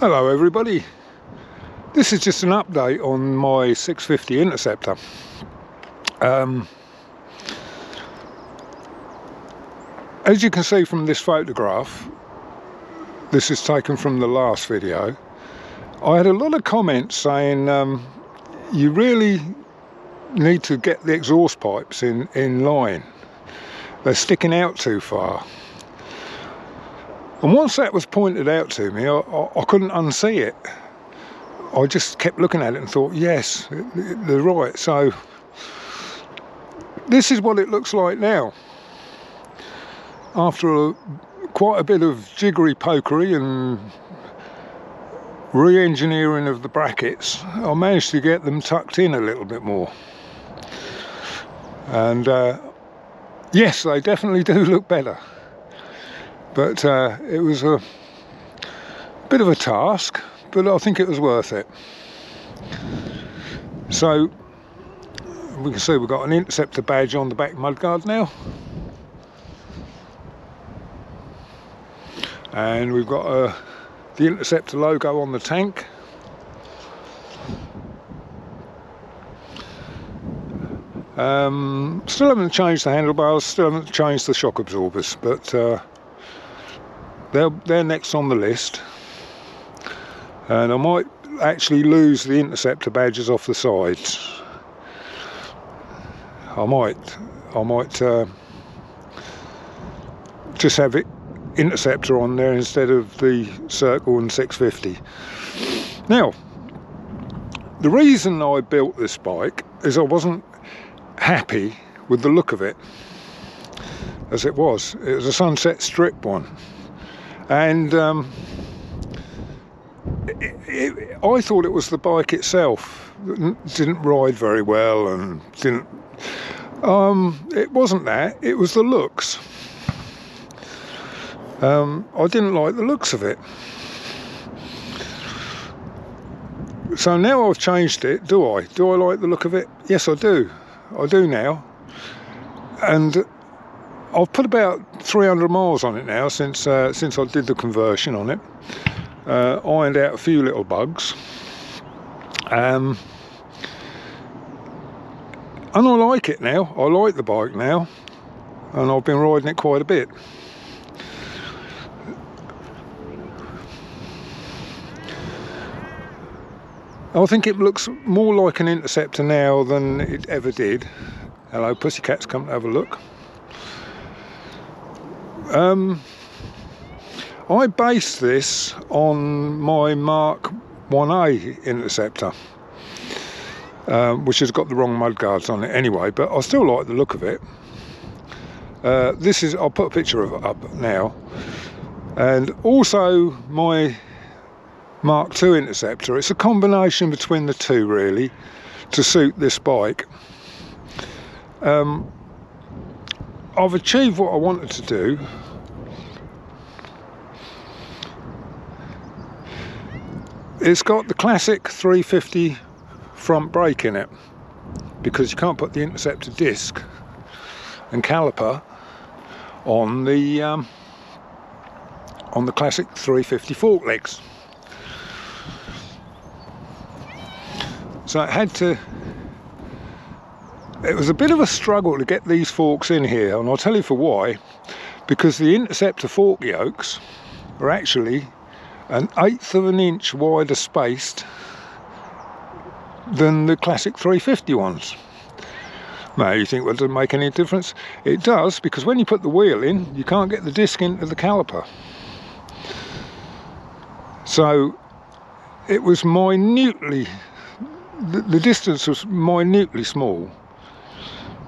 Hello everybody, this is just an update on my 650 Interceptor. As you can see from this photograph, this is taken from the last video. I had a lot of comments saying you really need to get the exhaust pipes in line. They're sticking out too far. And once that was pointed out to me, I couldn't unsee it. I just kept looking at it and thought, yes, they're right. So this is what it looks like now. After quite a bit of jiggery pokery and re-engineering of the brackets, I managed to get them tucked in a little bit more. And yes, they definitely do look better. But it was a bit of a task, but I think it was worth it. So we can see we've got an Interceptor badge on the back mudguard now, and we've got the Interceptor logo on the tank. Still haven't changed the handlebars, still haven't changed the shock absorbers, but they're next on the list. And I might actually lose the Interceptor badges off the sides. I might just have it Interceptor on there instead of the Circle and 650. Now, the reason I built this bike is I wasn't happy with the look of it as it was. It was a Sunset Strip one, and I thought it was the bike itself that didn't ride very well, and didn't it wasn't that, it was the looks. I didn't like the looks of it. So now I've changed it. Do I like the look of it? Yes, I do now. And I've put about 300 miles on it now since I did the conversion on it. Ironed out a few little bugs, and I like it now. I like the bike now, and I've been riding it quite a bit. I think it looks more like an Interceptor now than it ever did. Hello, pussycats, come to have a look. I based this on my Mark 1A Interceptor, which has got the wrong mudguards on it anyway, but I still like the look of it. This is, I'll put a picture of it up now, and also my Mark II Interceptor. It's a combination between the two really to suit this bike. I've achieved what I wanted to do. It's got the classic 350 front brake in it, because you can't put the Interceptor disc and caliper on the classic 350 fork legs. So it was a bit of a struggle to get these forks in here, and I'll tell you for why. Because the Interceptor fork yokes are actually 1/8 of an inch wider spaced than the classic 350 ones. Now you think, well, does it make any difference? It does, because when you put the wheel in, you can't get the disc into the caliper. So it was minutely, the distance was minutely small.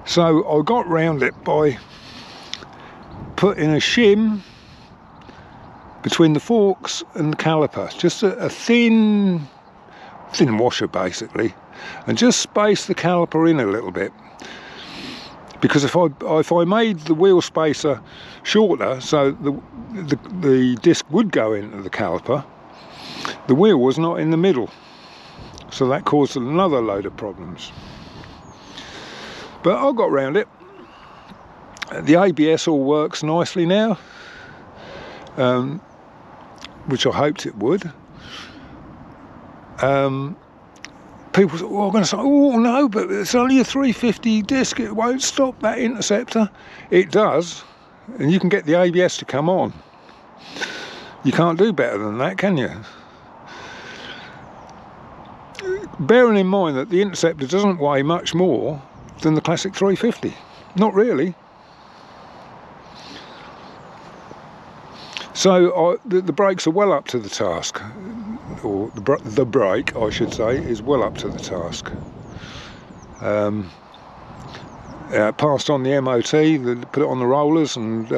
So I got round it by putting a shim between the forks and the caliper, just a thin washer basically, and just space the caliper in a little bit. Because if I made the wheel spacer shorter, so the disc would go into the caliper, the wheel was not in the middle, so that caused another load of problems. But I got round it. The ABS all works nicely now, which I hoped it would. People are going to say, oh no, but it's only a 350 disc, it won't stop that Interceptor. It does, and you can get the ABS to come on. You can't do better than that, can you? Bearing in mind that the Interceptor doesn't weigh much more than the classic 350. Not really. So the brakes are well up to the task, or the brake, I should say, is well up to the task. Passed on the MOT, put it on the rollers, and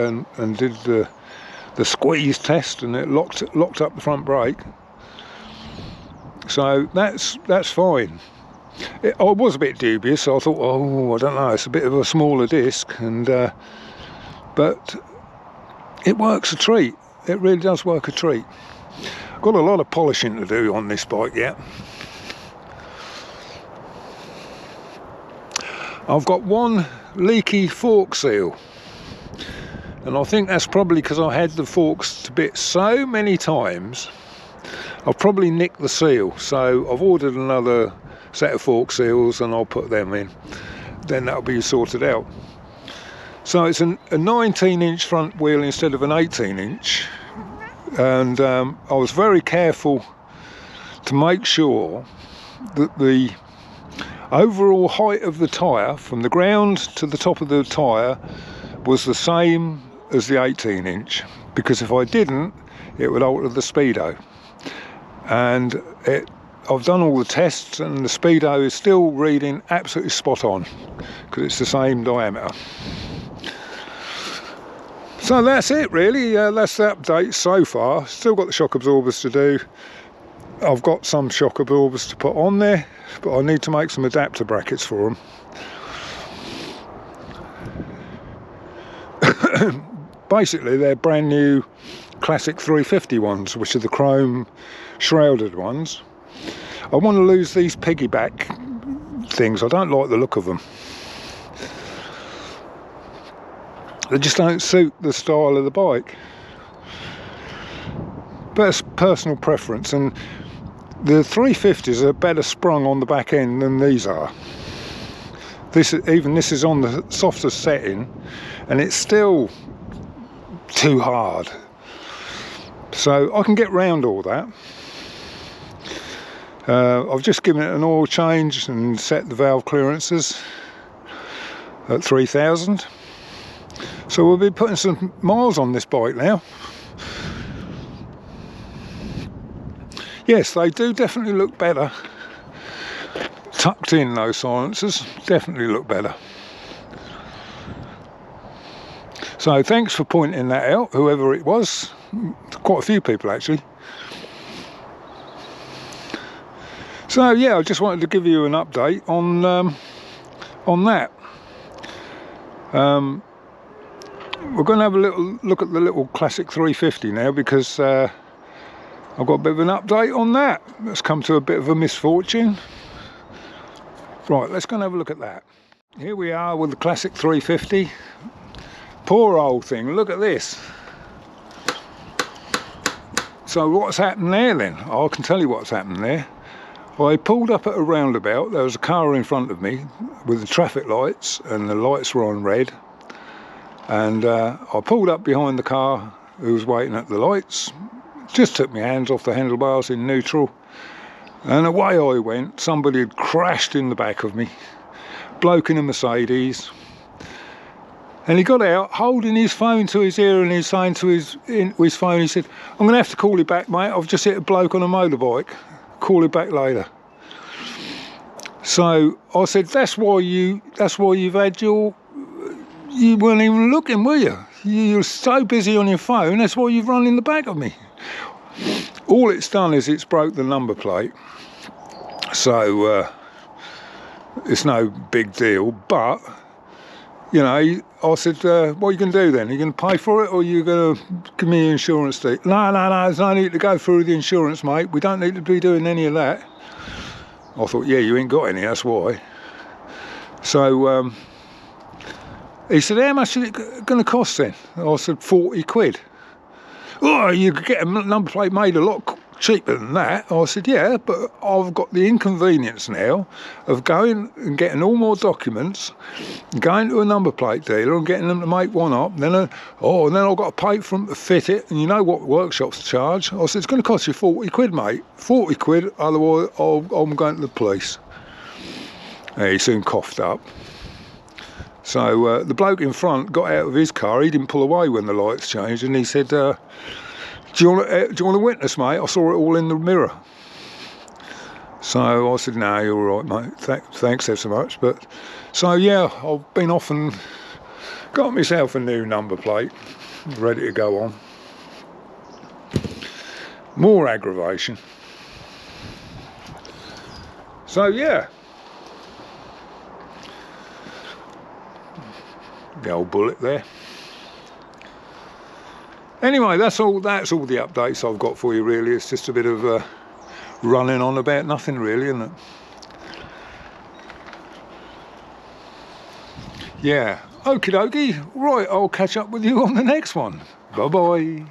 did the squeeze test, and it locked up the front brake. So that's fine. I was a bit dubious. So I thought, oh, I don't know, it's a bit of a smaller disc, and but it works a treat. It really does work a treat. Got a lot of polishing to do on this bike yet. I've got one leaky fork seal, and I think that's probably because I had the forks to bits so many times. I've probably nicked the seal, so I've ordered another set of fork seals and I'll put them in. Then that'll be sorted out. So it's a 19-inch front wheel instead of an 18-inch, and I was very careful to make sure that the overall height of the tyre from the ground to the top of the tyre was the same as the 18-inch, because if I didn't, it would alter the speedo. And I've done all the tests, and the speedo is still reading absolutely spot on because it's the same diameter. So that's it really, that's the update so far. Still got the shock absorbers to do. I've got some shock absorbers to put on there, but I need to make some adapter brackets for them. Basically they're brand new classic 350 ones, which are the chrome shrouded ones. I want to lose these piggyback things. I don't like the look of them. They just don't suit the style of the bike. But it's personal preference, and the 350s are better sprung on the back end than these are. This is on the softest setting, and it's still too hard. So I can get round all that. I've just given it an oil change and set the valve clearances at 3,000. So we'll be putting some miles on this bike now. Yes, they do definitely look better. Tucked in, those silencers definitely look better. So thanks for pointing that out, whoever it was. Quite a few people actually. So yeah, I just wanted to give you an update on that. We're going to have a little look at the little classic 350 now, because I've got a bit of an update on that. It's come to a bit of a misfortune. Right, let's go and have a look at that. Here we are with the classic 350. Poor old thing, look at this. So what's happened there then? I can tell you what's happened there. I pulled up at a roundabout. There was a car in front of me with the traffic lights, and the lights were on red. And I pulled up behind the car who was waiting at the lights, just took my hands off the handlebars in neutral, and away I went. Somebody had crashed in the back of me, bloke in a Mercedes, and he got out holding his phone to his ear, and he's saying to his phone, he said, "I'm going to have to call you back, mate, I've just hit a bloke on a motorbike, call you back later." So I said, that's why you've had your, you weren't even looking, were you? You were so busy on your phone, that's why you've run in the back of me. All it's done is it's broke the number plate. So it's no big deal, but you know, I said, what are you going to do then? Are you going to pay for it, or are you going to give me your insurance deal? No, there's no need to go through the insurance, mate. We don't need to be doing any of that. I thought, yeah, you ain't got any, that's why. So he said, how much is it going to cost then? I said, 40 quid. Oh, you could get a number plate made a lot cheaper than that. I said, yeah, but I've got the inconvenience now of going and getting all my documents, going to a number plate dealer and getting them to make one up. Then, and then I've got to pay for them to fit it. And you know what workshops charge? I said, it's going to cost you 40 quid, mate. 40 quid, otherwise I'm going to the police. He soon coughed up. So the bloke in front got out of his car. He didn't pull away when the lights changed, and he said, do you want to witness, mate? I saw it all in the mirror. So I said, no, you're all right, mate. Thanks ever so much. But so yeah, I've been off and got myself a new number plate, ready to go on. More aggravation. So yeah. The old bullet there. Anyway, that's all the updates I've got for you, really. It's just a bit of running on about nothing, really, isn't it? Yeah. Okie dokie. Right, I'll catch up with you on the next one. Bye bye.